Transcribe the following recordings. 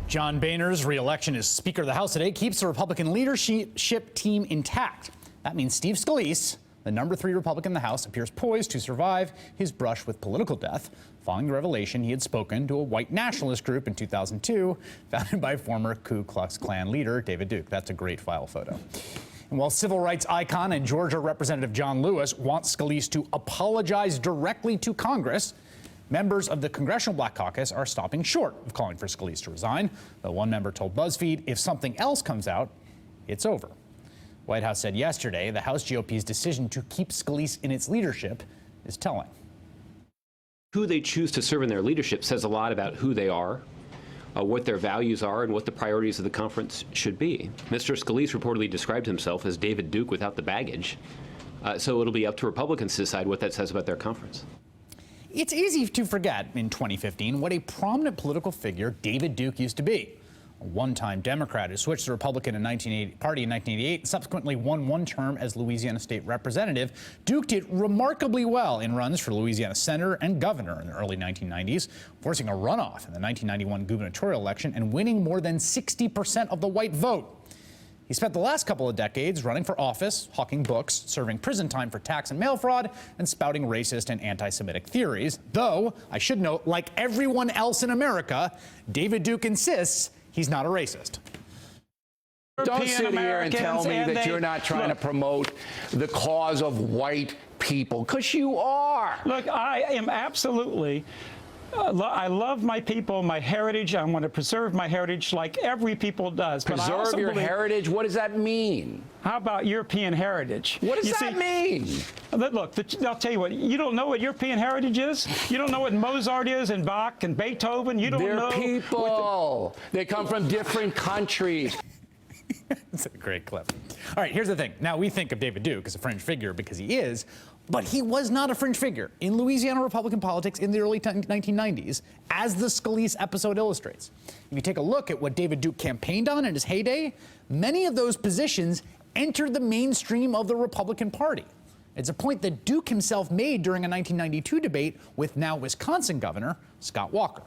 John Boehner's re-election as Speaker of the House today keeps the Republican leadership team intact. That means Steve Scalise, the number 3 Republican in the House, appears poised to survive his brush with political death following the revelation he had spoken to a white nationalist group in 2002, founded by former Ku Klux Klan leader David Duke. That's a great file photo. And while civil rights icon and Georgia Representative John Lewis wants Scalise to apologize directly to Congress, members of the Congressional Black Caucus are stopping short of calling for Scalise to resign. Though one member told BuzzFeed, if something else comes out, it's over. White House said yesterday the House GOP's decision to keep Scalise in its leadership is telling. Who they choose to serve in their leadership says a lot about who they are, what their values are, and what the priorities of the conference should be. Mr. Scalise reportedly described himself as David Duke without the baggage, so it'll be up to Republicans to decide what that says about their conference. It's easy to forget in 2015 what a prominent political figure David Duke used to be. A one-time Democrat who switched to the Republican Party in 1988 and subsequently won one term as Louisiana State Representative. Duke did remarkably well in runs for Louisiana Senator and Governor in the early 1990s, forcing a runoff in the 1991 gubernatorial election and winning more than 60% of the white vote. He spent the last couple of decades running for office, hawking books, serving prison time for tax and mail fraud, and spouting racist and anti-Semitic theories. Though, I should note, like everyone else in America, David Duke insists he's not a racist. Don't sit here and tell me that you're not trying to promote the cause of white people, because you are. Look, I am absolutely... I love my people, my heritage. I want to preserve my heritage like every people does. Preserve your heritage? What does that mean? How about European heritage? What does that mean? Look, I'll tell you what. You don't know what European heritage is? You don't know what Mozart is and Bach and Beethoven? You don't know? They're people. They come from different countries. That's a great clip. All right, here's the thing. Now, we think of David Duke as a fringe figure because he is, but he was not a fringe figure in Louisiana Republican politics in the early 1990s, as the Scalise episode illustrates. If you take a look at what David Duke campaigned on in his heyday, many of those positions entered the mainstream of the Republican Party. It's a point that Duke himself made during a 1992 debate with now Wisconsin Governor Scott Walker.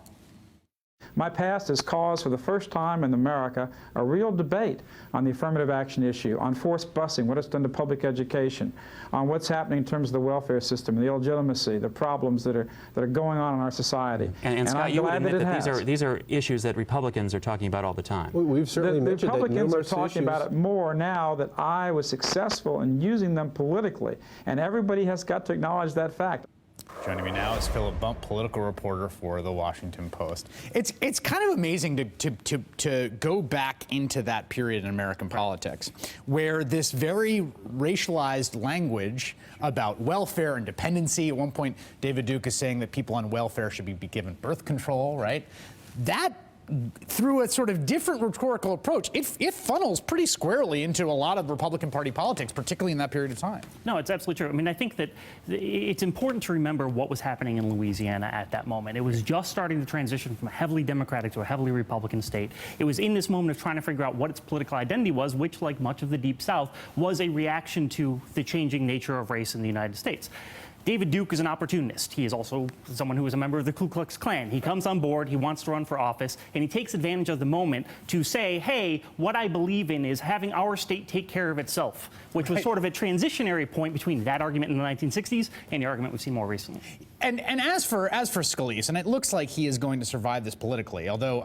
My past has caused, for the first time in America, a real debate on the affirmative action issue, on forced busing, what it's done to public education, on what's happening in terms of the welfare system, the illegitimacy, the problems that are going on in our society. And Scott, you would admit that these are issues that Republicans are talking about all the time. We've certainly mentioned that Republicans are talking about it more now that I was successful in using them politically, and everybody has got to acknowledge that fact. Joining me now is Philip Bump, political reporter for The Washington Post. It's kind of amazing to go back into that period in American politics, where this very racialized language about welfare and dependency, at one point David Duke is saying that people on welfare should be given birth control, right? That, through a sort of different rhetorical approach, it funnels pretty squarely into a lot of Republican Party politics, particularly in that period of time. No, it's absolutely true. I mean, I think that it's important to remember what was happening in Louisiana at that moment. It was just starting to transition from a heavily Democratic to a heavily Republican state. It was in this moment of trying to figure out what its political identity was, which, like much of the Deep South, was a reaction to the changing nature of race in the United States. David Duke is an opportunist. He is also someone who is a member of the Ku Klux Klan. He comes on board, he wants to run for office, and he takes advantage of the moment to say, hey, what I believe in is having our state take care of itself, which was sort of a transitionary point between that argument in the 1960s and the argument we've seen more recently. And as for Scalise, and it looks like he is going to survive this politically, although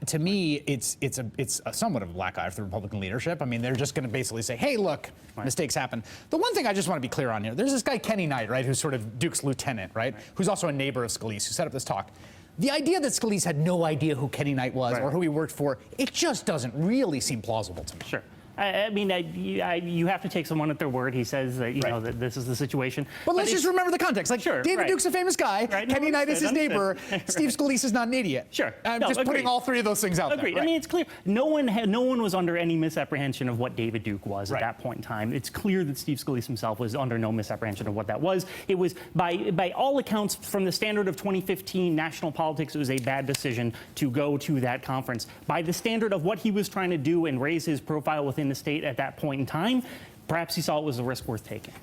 to me it's a somewhat of a black eye for the Republican leadership. I mean, they're just going to basically say, hey, look, mistakes happen. The one thing I just want to be clear on here, there's this guy Kenny Knight, right, who's sort of Duke's lieutenant, right, who's also a neighbor of Scalise, who set up this talk. The idea that Scalise had no idea who Kenny Knight was or who he worked for, it just doesn't really seem plausible to me. Sure. I mean, you have to take someone at their word. He says that, you know, that this is the situation. But let's just remember the context. Like, David Duke's a famous guy. Kenny Knight is his neighbor. Steve Scalise is not an idiot. Sure. I'm just putting all three of those things out there. I mean, it's clear. No one was under any misapprehension of what David Duke was at that point in time. It's clear that Steve Scalise himself was under no misapprehension of what that was. It was, by all accounts, from the standard of 2015 national politics, it was a bad decision to go to that conference. By the standard of what he was trying to do and raise his profile within the state at that point in time, perhaps he saw it was a risk worth taking.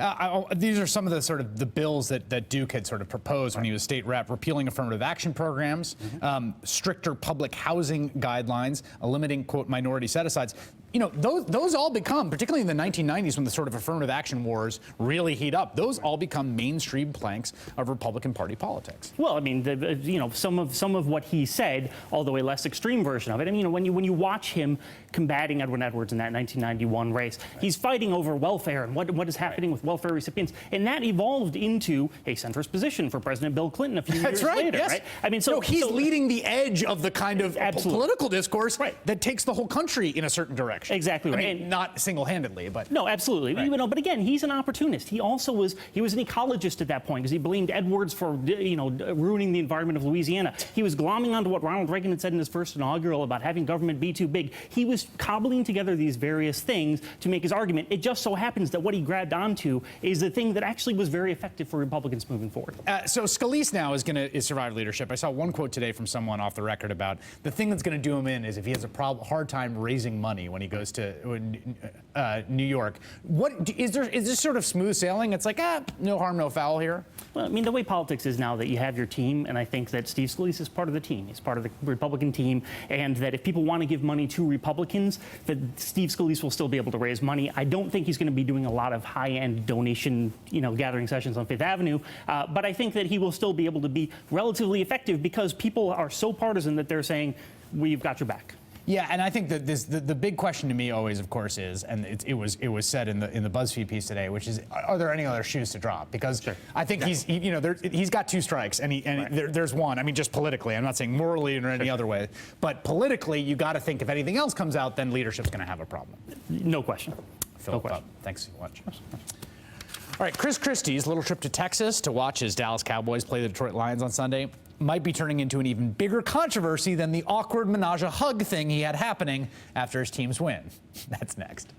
These are some of the sort of the bills that Duke had sort of proposed when he was state rep: repealing affirmative action programs, stricter public housing guidelines, limiting, quote, minority set-asides. You know, those all become, particularly in the 1990s when the sort of affirmative action wars really heat up, those all become mainstream planks of Republican Party politics. Well, I mean, you know, some of what he said, although a less extreme version of it. I mean, you know, when you watch him combating Edwin Edwards in that 1991 race, he's fighting over welfare and what is happening with welfare recipients, and that evolved into a centrist position for President Bill Clinton a few years later, yes. right? I mean, so he's leading the edge of the kind of political discourse right. that takes the whole country in a certain direction. Exactly right. I mean, not single-handedly, but no, absolutely. Right. You know, but again, he's an opportunist. He also was an ecologist at that point because he blamed Edwards for ruining the environment of Louisiana. He was glomming onto what Ronald Reagan had said in his first inaugural about having government be too big. He was cobbling together these various things to make his argument. It just so happens that what he grabbed onto is the thing that actually was very effective for Republicans moving forward. So Scalise now is survive leadership. I saw one quote today from someone off the record about the thing that's going to do him in is if he has a hard time raising money when he goes to New York. What is this sort of smooth sailing? It's like, no harm, no foul here. Well, I mean, the way politics is now that you have your team, and I think that Steve Scalise is part of the team. He's part of the Republican team, and that if people want to give money to Republicans, that Steve Scalise will still be able to raise money. I don't think he's going to be doing a lot of high-end donation, gathering sessions on Fifth Avenue, but I think that he will still be able to be relatively effective because people are so partisan that they're saying, we've got your back. Yeah, and I think that the big question to me always, of course, is, and it was said in the BuzzFeed piece today, which is, are there any other shoes to drop? Because sure. I think he's got two strikes, and right. There's one. I mean, just politically. I'm not saying morally or any other way, but politically, you got to think if anything else comes out, then leadership's going to have a problem. No question. Philip, thanks so much. All right, Chris Christie's little trip to Texas to watch his Dallas Cowboys play the Detroit Lions on Sunday might be turning into an even bigger controversy than the awkward menage a hug thing he had happening after his team's win. That's next.